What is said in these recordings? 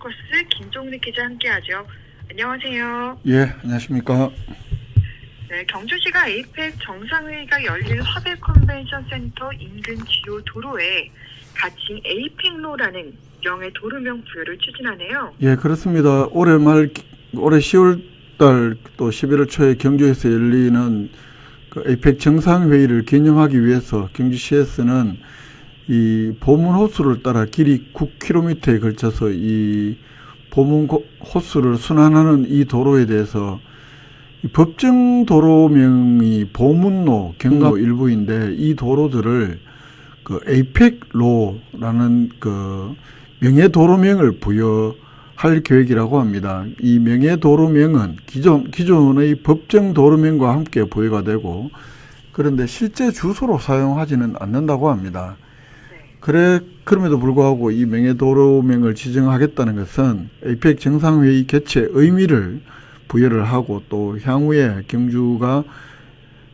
포커스 김종리 기자 함께하죠. 안녕하세요. 예, 안녕하십니까. 네, 경주시가 에이펙 정상회의가 열릴 화백 컨벤션 센터 인근 주요 도로에 가칭 에이펙로라는 명의 도로명 부여를 추진하네요. 예, 그렇습니다. 올해 10월 달 또 11월 초에 경주에서 열리는 그 에이펙 정상회의를 기념하기 위해서 경주시에서는 이 보문 호수를 따라 길이 9km에 걸쳐서 이 보문 호수를 순환하는 이 도로에 대해서 이 법정 도로명이 보문로, 경로 일부인데 이 도로들을 그 에이펙로라는 그 명예 도로명을 부여할 계획이라고 합니다. 이 명예 도로명은 기존의 법정 도로명과 함께 부여가 되고 그런데 실제 주소로 사용하지는 않는다고 합니다. 그럼에도 불구하고 이 명예 도로명을 지정하겠다는 것은 에이펙 정상회의 개최 의미를 부여를 하고 또 향후에 경주가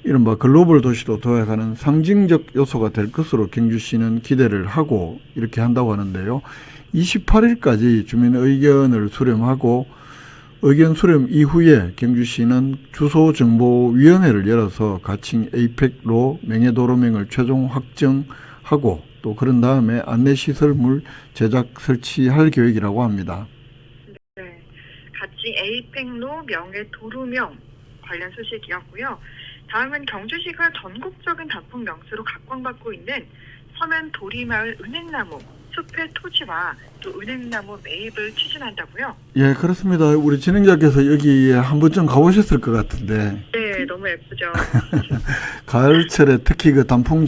이른바 글로벌 도시로 도약하는 상징적 요소가 될 것으로 경주시는 기대를 하고 이렇게 한다고 하는데요. 28일까지 주민 의견을 수렴하고 의견 수렴 이후에 경주시는 주소정보위원회를 열어서 가칭 에이펙로 명예도로명을 최종 확정하고 또 그런 다음에 안내시설물 제작 설치할 계획이라고 합니다. 네, 가칭 에이펙로 명예도로명 관련 소식이었고요. 다음은 경주시가 전국적인 단풍 명소로 각광받고 있는 서면 도리마을 은행나무 숲의 토지와 또 은행나무 매입을 추진한다고요? 예, 그렇습니다. 우리 진행자께서 여기에 한 번쯤 가보셨을 것 같은데. 네, 너무 예쁘죠. 가을철에 특히 그 단풍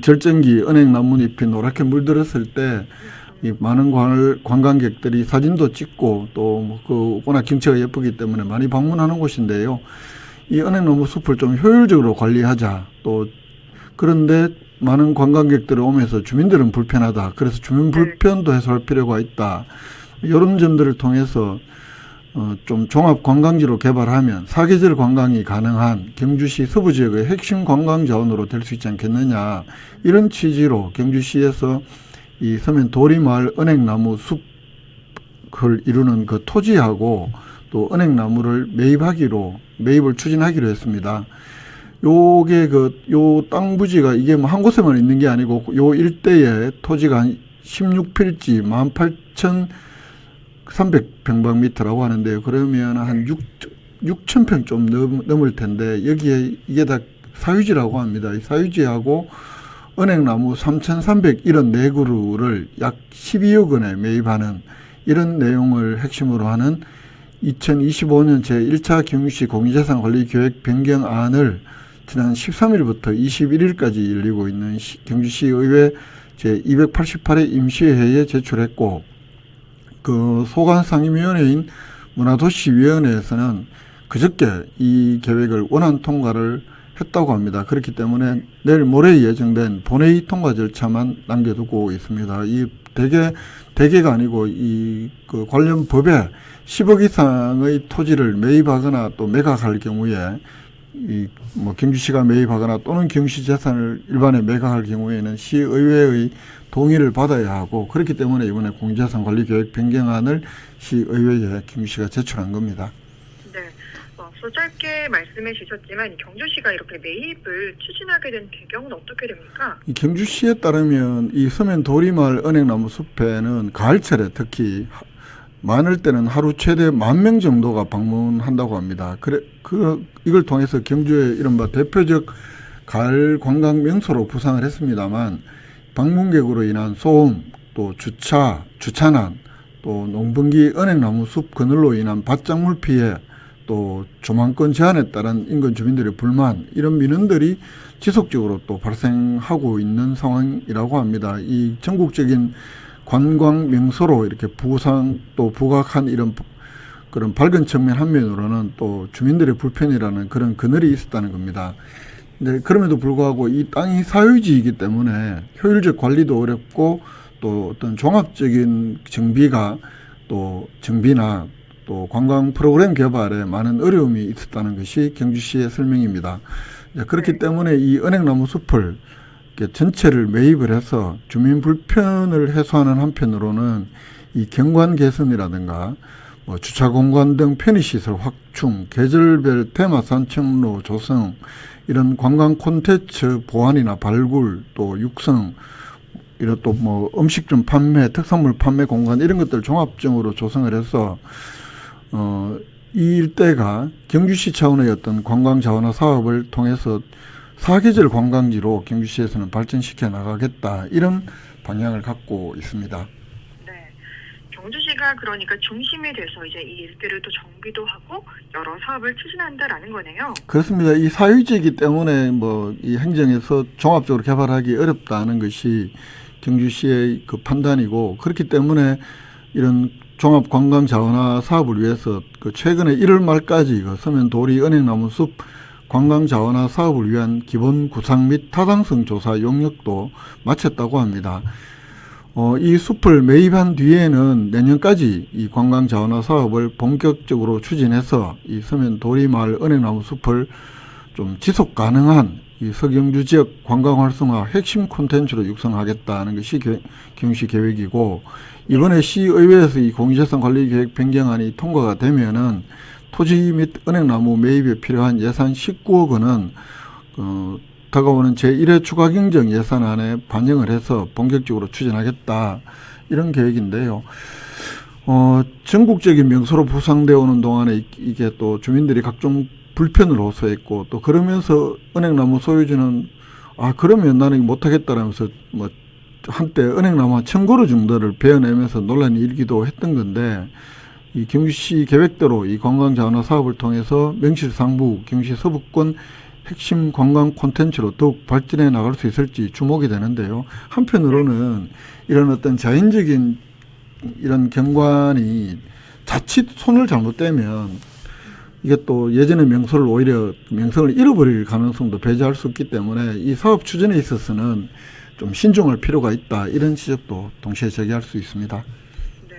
절정기 은행나뭇잎이 노랗게 물들었을 때 이 많은 관광객들이 사진도 찍고 또 그 워낙 경치가 예쁘기 때문에 많이 방문하는 곳인데요. 이 은행나무 숲을 좀 효율적으로 관리하자. 또 그런데 많은 관광객들이 오면서 주민들은 불편하다. 그래서 주민 불편도 해소할 필요가 있다. 이런 점들을 통해서 좀 종합 관광지로 개발하면 사계절 관광이 가능한 경주시 서부 지역의 핵심 관광 자원으로 될 수 있지 않겠느냐. 이런 취지로 경주시에서 이 서면 도리마을 은행나무 숲을 이루는 그 토지하고 또 은행나무를 매입을 추진하기로 했습니다. 요게 요 땅 부지가 이게 뭐 한 곳에만 있는 게 아니고 요 일대에 토지가 한 16필지 18,300평방미터라고 하는데요. 그러면 한 6,000평 좀 넘을 텐데 여기에 이게 다 사유지라고 합니다. 이 사유지하고 은행나무 3,301원 4그루를 약 12억 원에 매입하는 이런 내용을 핵심으로 하는 2025년 제1차 경주시 공유재산관리계획 변경안을 지난 13일부터 21일까지 열리고 있는 경주시의회 제288회 임시회에 제출했고 그 소관상임위원회인 문화도시위원회에서는 그저께 이 계획을 원안 통과를 했다고 합니다. 그렇기 때문에 내일 모레 예정된 본회의 통과 절차만 남겨두고 있습니다. 이 대개가 아니고 그 관련 법에 10억 이상의 토지를 매입하거나 또 매각할 경우에 뭐 경주시가 매입하거나 또는 경주시 재산을 일반에 매각할 경우에는 시의회의 동의를 받아야 하고 그렇기 때문에 이번에 공유재산관리계획 변경안을 시의회에 경주시가 제출한 겁니다. 네, 앞서 짧게 말씀해 주셨지만 경주시가 이렇게 매입을 추진하게 된 배경은 어떻게 됩니까? 이 경주시에 따르면 이 서면 도리마을 은행나무 숲에는 가을철에 특히 많을 때는 하루 최대 10,000명 정도가 방문한다고 합니다. 이걸 통해서 경주의 이른바 대표적 가을 관광 명소로 부상을 했습니다만 방문객으로 인한 소음, 또 주차난, 또 농번기 은행나무 숲 그늘로 인한 밭작물 피해, 또 조망권 제한에 따른 인근 주민들의 불만 이런 민원들이 지속적으로 또 발생하고 있는 상황이라고 합니다. 이 전국적인 관광 명소로 이렇게 부각한 이런 그런 밝은 측면 한면으로는 또 주민들의 불편이라는 그런 그늘이 있었다는 겁니다. 근데 그럼에도 불구하고 이 땅이 사유지이기 때문에 효율적 관리도 어렵고 또 어떤 종합적인 정비나 또 관광 프로그램 개발에 많은 어려움이 있었다는 것이 경주시의 설명입니다. 그렇기 때문에 이 은행나무 숲을 전체를 매입을 해서 주민 불편을 해소하는 한편으로는 이 경관 개선이라든가 뭐 주차 공간 등 편의시설 확충, 계절별 테마 산책로 조성, 이런 관광 콘텐츠 보완이나 발굴, 또 육성, 이런 또 뭐 음식점 판매, 특산물 판매 공간 이런 것들 종합적으로 조성을 해서 이 일대가 경주시 차원의 어떤 관광 자원화 사업을 통해서 사계절 관광지로 경주시에서는 발전시켜 나가겠다, 이런 방향을 갖고 있습니다. 네. 경주시가 그러니까 중심이 돼서 이제 이 일대를 또 정비도 하고 여러 사업을 추진한다라는 거네요. 그렇습니다. 이 사유지이기 때문에 뭐 이 행정에서 종합적으로 개발하기 어렵다는 것이 경주시의 그 판단이고, 그렇기 때문에 이런 종합 관광 자원화 사업을 위해서 그 최근에 1월 말까지 그 서면 도리 은행나무 숲 관광 자원화 사업을 위한 기본 구상 및 타당성 조사 용역도 마쳤다고 합니다. 이 숲을 매입한 뒤에는 내년까지 이 관광 자원화 사업을 본격적으로 추진해서 이 서면 도리마을 은행나무 숲을 좀 지속 가능한 이 서경주 지역 관광 활성화 핵심 콘텐츠로 육성하겠다는 것이 경시 계획이고, 이번에 시의회에서 이 공유재산 관리 계획 변경안이 통과가 되면은 토지 및 은행나무 매입에 필요한 예산 19억 원은 다가오는 제1회 추가경정 예산안에 반영을 해서 본격적으로 추진하겠다, 이런 계획인데요. 전국적인 명소로 부상되어 오는 동안에 이게 또 주민들이 각종 불편을 호소했고, 또 그러면서 은행나무 소유주는 그러면 나는 못하겠다라면서 뭐 한때 은행나무 한 1,000그루 정도를 베어내면서 논란이 일기도 했던 건데, 이 경주시 계획대로 이 관광 자원화 사업을 통해서 명실상부 경주시 서부권 핵심 관광 콘텐츠로 더욱 발전해 나갈 수 있을지 주목이 되는데요. 한편으로는 이런 어떤 자연적인 이런 경관이 자칫 손을 잘못대면 이게 또 예전의 명소를 오히려 명성을 잃어버릴 가능성도 배제할 수 없기 때문에 이 사업 추진에 있어서는 좀 신중할 필요가 있다, 이런 지적도 동시에 제기할 수 있습니다. 네.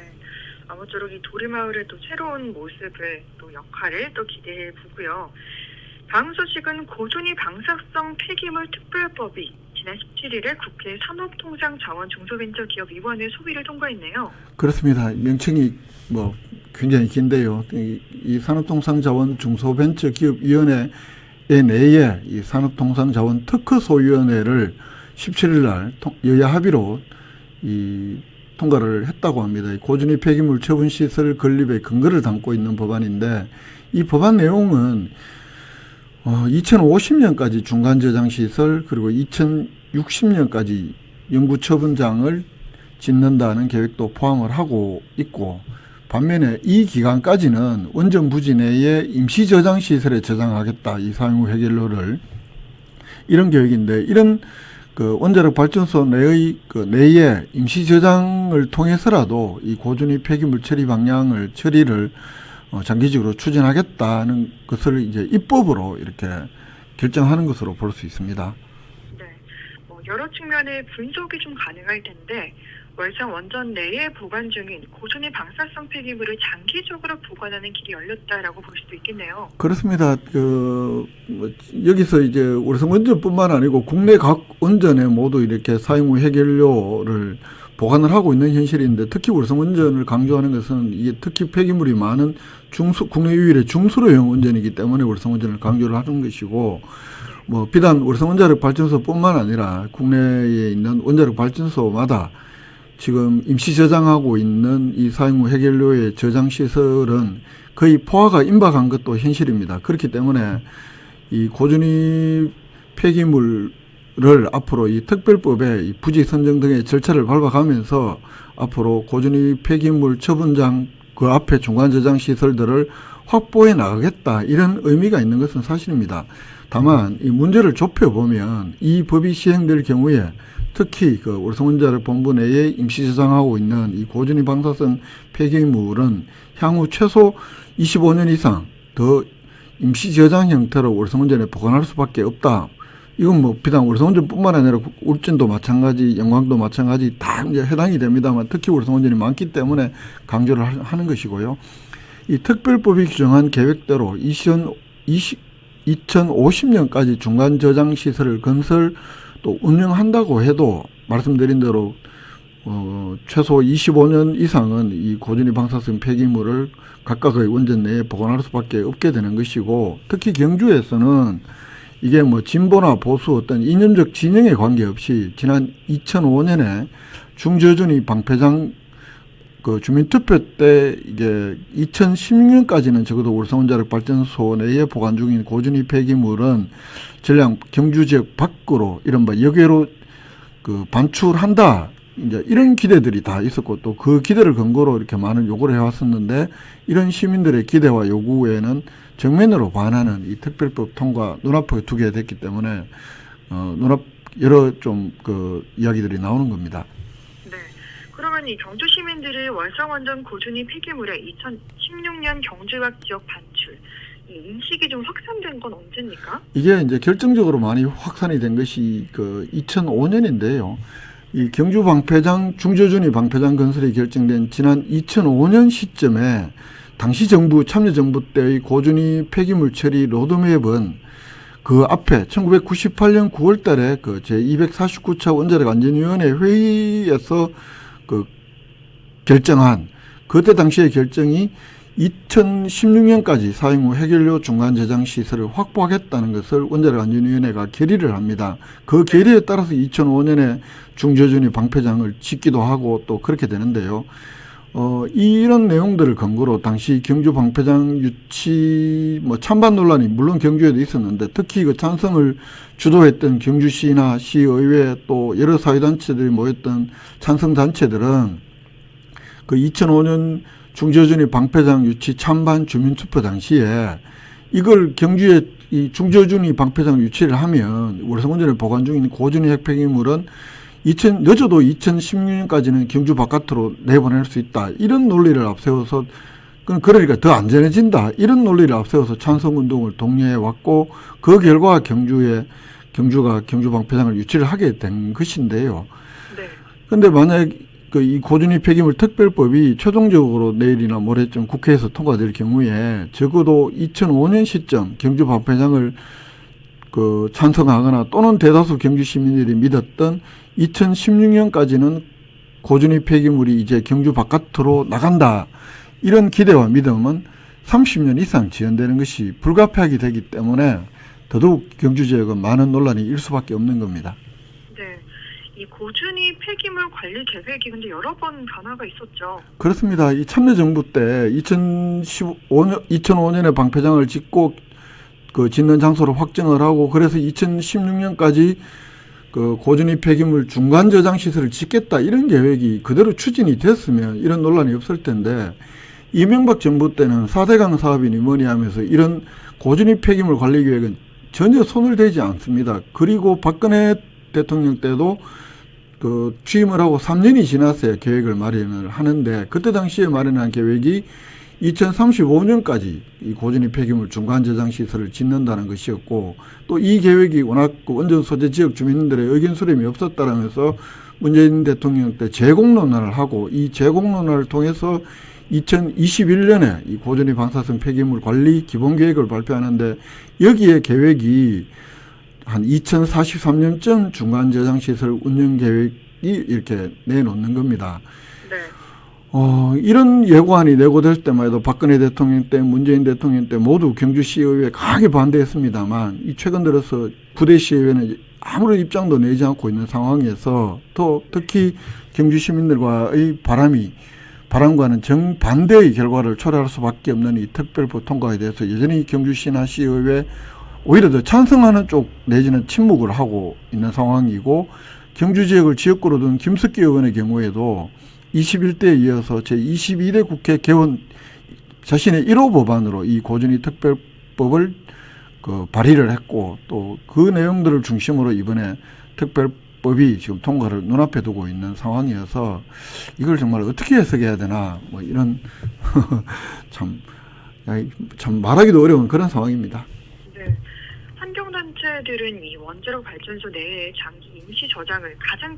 아무쪼록 이 도리마을의 또 새로운 모습을 또 역할을 또 기대해 보고요. 다음 소식은 고준위 방사성 폐기물 특별법이 지난 17일에 국회 산업통상자원중소벤처기업위원회 소위를 통과했네요. 그렇습니다. 명칭이 뭐 굉장히 긴데요. 이 산업통상자원중소벤처기업위원회 내에 이 산업통상자원 특허소위원회를 17일 날 여야 합의로 통과를 했다고 합니다. 고준위 폐기물 처분시설 건립의 근거를 담고 있는 법안인데, 이 법안 내용은 2050년까지 중간저장시설, 그리고 2060년까지 영구처분장을 짓는다는 계획도 포함을 하고 있고, 반면에 이 기간까지는 원전 부지 내에 임시저장시설에 저장하겠다, 이 사용 후 해결료를, 이런 계획인데, 이런 그 원자력 발전소 내의 내에 임시저장을 통해서라도 이 고준위 폐기물 처리를 장기적으로 추진하겠다는 것을 이제 입법으로 이렇게 결정하는 것으로 볼 수 있습니다. 네, 여러 측면의 분석이 좀 가능할 텐데, 월성 원전 내에 보관 중인 고준위 방사성 폐기물을 장기적으로 보관하는 길이 열렸다라고 볼 수도 있겠네요. 그렇습니다. 여기서 이제 월성 원전뿐만 아니고 국내 각 원전에 모두 이렇게 사용 후 해결료를 보관을 하고 있는 현실인데, 특히 월성 원전을 강조하는 것은 이게 특히 폐기물이 많은 국내 유일의 중수로형 원전이기 때문에 월성 원전을 강조를 하는 것이고, 뭐 비단 월성 원자력 발전소뿐만 아니라 국내에 있는 원자력 발전소마다 지금 임시 저장하고 있는 이 사용 후 해결료의 저장 시설은 거의 포화가 임박한 것도 현실입니다. 그렇기 때문에 이 고준위 폐기물을 앞으로 이 특별법에 이 부지 선정 등의 절차를 밟아가면서 앞으로 고준위 폐기물 처분장 그 앞에 중간 저장 시설들을 확보해 나가겠다, 이런 의미가 있는 것은 사실입니다. 다만 이 문제를 좁혀보면 이 법이 시행될 경우에 특히 그 월성원자력 본부 내에 임시 저장하고 있는 이 고준위 방사성 폐기물은 향후 최소 25년 이상 더 임시 저장 형태로 월성원전에 보관할 수밖에 없다. 이건 뭐 비단 월성원전뿐만 아니라 울진도 마찬가지, 영광도 마찬가지 다 이제 해당이 됩니다만, 특히 월성원전이 많기 때문에 강조를 하는 것이고요. 이 특별법이 규정한 계획대로 2050년까지 중간 저장 시설을 건설 또 운영한다고 해도 말씀드린 대로 최소 25년 이상은 이 고준위 방사성 폐기물을 각각의 원전 내에 보관할 수밖에 없게 되는 것이고, 특히 경주에서는 이게 뭐 진보나 보수 어떤 이념적 진영에 관계없이 지난 2005년에 중저준위 방패장 그 주민투표 때 이게 2016년까지는 적어도 울산원자력발전소 내에 보관 중인 고준위 폐기물은 전량 경주 지역 밖으로 이른바 역외로 그 반출한다. 이제 이런 기대들이 다 있었고, 또 그 기대를 근거로 이렇게 많은 요구를 해왔었는데, 이런 시민들의 기대와 요구에는 정면으로 반하는 이 특별법 통과 눈앞에 두게 됐기 때문에 여러 좀 그 이야기들이 나오는 겁니다. 네. 그러면 이 경주 시민들이 월성원전 고준위 폐기물의 2016년 경주학 지역 반출 이 인식이 좀 확산된 건 언제입니까? 이게 이제 결정적으로 많이 확산이 된 것이 그 2005년인데요. 이 경주 방패장 중저준위 방패장 건설이 결정된 지난 2005년 시점에 당시 정부 참여정부 때의 고준위 폐기물 처리 로드맵은 그 앞에 1998년 9월달에 그 제249차 원자력 안전위원회 회의에서 그 결정한 그때 당시의 결정이 2016년까지 사용 후 해결료 중간 저장 시설을 확보하겠다는 것을 원자력 안전위원회가 결의를 합니다. 그 결의에 따라서 2005년에 중저준위 방패장을 짓기도 하고 또 그렇게 되는데요. 이런 내용들을 근거로 당시 경주 방패장 유치 뭐 찬반 논란이 물론 경주에도 있었는데, 특히 그 찬성을 주도했던 경주시나 시의회 또 여러 사회단체들이 모였던 찬성단체들은 그 2005년 중저준위 방패장 유치 찬반 주민투표 당시에 이걸 경주에 이 중저준위 방패장 유치를 하면 월성원전에 보관 중인 고준위 핵폐기물은 늦어도 2016년까지는 경주 바깥으로 내보낼 수 있다. 이런 논리를 앞세워서, 그러니까 더 안전해진다. 이런 논리를 앞세워서 찬성운동을 독려해 왔고, 그 결과 경주가 경주 방패장을 유치를 하게 된 것인데요. 네. 근데 만약 이 고준위 폐기물 특별법이 최종적으로 내일이나 모레쯤 국회에서 통과될 경우에 적어도 2005년 시점 경주 방패장을 찬성하거나 또는 대다수 경주 시민들이 믿었던 2016년까지는 고준위 폐기물이 이제 경주 바깥으로 나간다. 이런 기대와 믿음은 30년 이상 지연되는 것이 불가피하게 되기 때문에 더더욱 경주 지역은 많은 논란이 일 수밖에 없는 겁니다. 네. 이 고준위 폐기물 관리 계획이 근데 여러 번 변화가 있었죠. 그렇습니다. 이 참여정부 때 2005년에 방패장을 짓고 짓는 장소를 확정을 하고, 그래서 2016년까지 그 고준위 폐기물 중간 저장 시설을 짓겠다 이런 계획이 그대로 추진이 됐으면 이런 논란이 없을 텐데, 이명박 정부 때는 4대강 사업이니 뭐니 하면서 이런 고준위 폐기물 관리 계획은 전혀 손을 대지 않습니다. 그리고 박근혜 대통령 때도 취임을 하고 3년이 지났어야 계획을 마련을 하는데, 그때 당시에 마련한 계획이 2035년까지 이 고준위 폐기물 중간 저장 시설을 짓는다는 것이었고, 또 이 계획이 워낙 원전 소재 지역 주민들의 의견 수렴이 없었다라면서 문재인 대통령 때 재공 논의를 하고, 이 재공 논의를 통해서 2021년에 이 고준위 방사성 폐기물 관리 기본 계획을 발표하는데, 여기에 계획이 한 2043년쯤 중간 저장 시설 운영 계획이 이렇게 내놓는 겁니다. 네. 이런 예고안이 내고될 때만 해도 박근혜 대통령 때, 문재인 대통령 때 모두 경주시의회에 강하게 반대했습니다만, 이 최근 들어서 부대 시의회는 아무런 입장도 내지 않고 있는 상황에서, 또 특히 경주 시민들과의 바람과는 정반대의 결과를 초래할 수밖에 없는 이 특별법 통과에 대해서 여전히 경주시나 시의회 오히려 더 찬성하는 쪽 내지는 침묵을 하고 있는 상황이고, 경주 지역을 지역구로 둔 김석기 의원의 경우에도 21대에 이어서 제22대 국회 개원 자신의 1호 법안으로 이 고준위 특별법을 발의를 했고, 또 그 내용들을 중심으로 이번에 특별법이 지금 통과를 눈앞에 두고 있는 상황이어서 이걸 정말 어떻게 해석해야 되나 뭐 이런 참 말하기도 어려운 그런 상황입니다. 네. 환경단체들은 이 원자력 발전소 내에 장기 임시 저장을 가장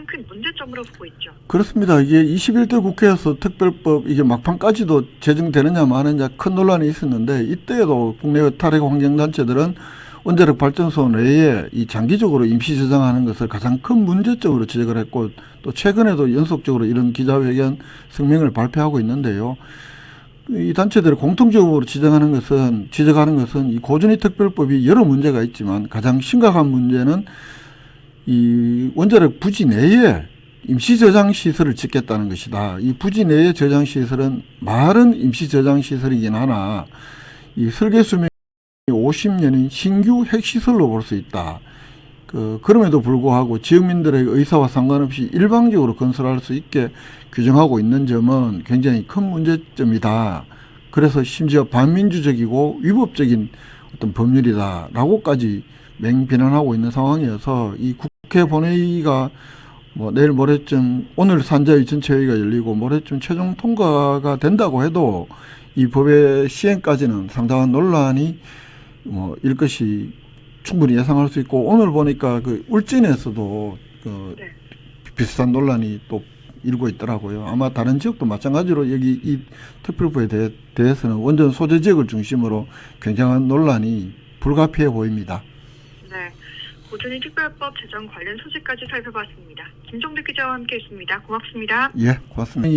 큰 문제점으로 보고 있죠. 그렇습니다. 이게 21대 국회에서 특별법 이게 막판까지도 제정되느냐 마느냐 큰 논란이 있었는데, 이때에도 국내 탈핵 환경단체들은 원자력 발전소 내에 이 장기적으로 임시 저장하는 것을 가장 큰 문제점으로 지적을 했고, 또 최근에도 연속적으로 이런 기자회견 성명을 발표하고 있는데요. 이 단체들이 공통적으로 지적하는 것은 이 고준위 특별법이 여러 문제가 있지만 가장 심각한 문제는 이 원자력 부지 내에 임시 저장 시설을 짓겠다는 것이다. 이 부지 내의 저장 시설은 말은 임시 저장 시설이긴 하나 이 설계 수명이 50년인 신규 핵시설로 볼 수 있다. 그럼에도 불구하고 지역민들의 의사와 상관없이 일방적으로 건설할 수 있게 규정하고 있는 점은 굉장히 큰 문제점이다. 그래서 심지어 반민주적이고 위법적인 어떤 법률이다라고까지 맹비난하고 있는 상황이어서 이 국회 본회의가 내일 모레쯤 오늘 산자위 전체회의가 열리고 모레쯤 최종 통과가 된다고 해도 이 법의 시행까지는 상당한 논란이 일 것이 충분히 예상할 수 있고, 오늘 보니까 그 울진에서도 네. 비슷한 논란이 또 일고 있더라고요. 아마 다른 지역도 마찬가지로 여기 이 특별법에 대해서는 원전 소재 지역을 중심으로 굉장한 논란이 불가피해 보입니다. 네. 고준위 특별법 제정 관련 소식까지 살펴봤습니다. 김종득 기자와 함께했습니다. 고맙습니다. 예, 고맙습니다.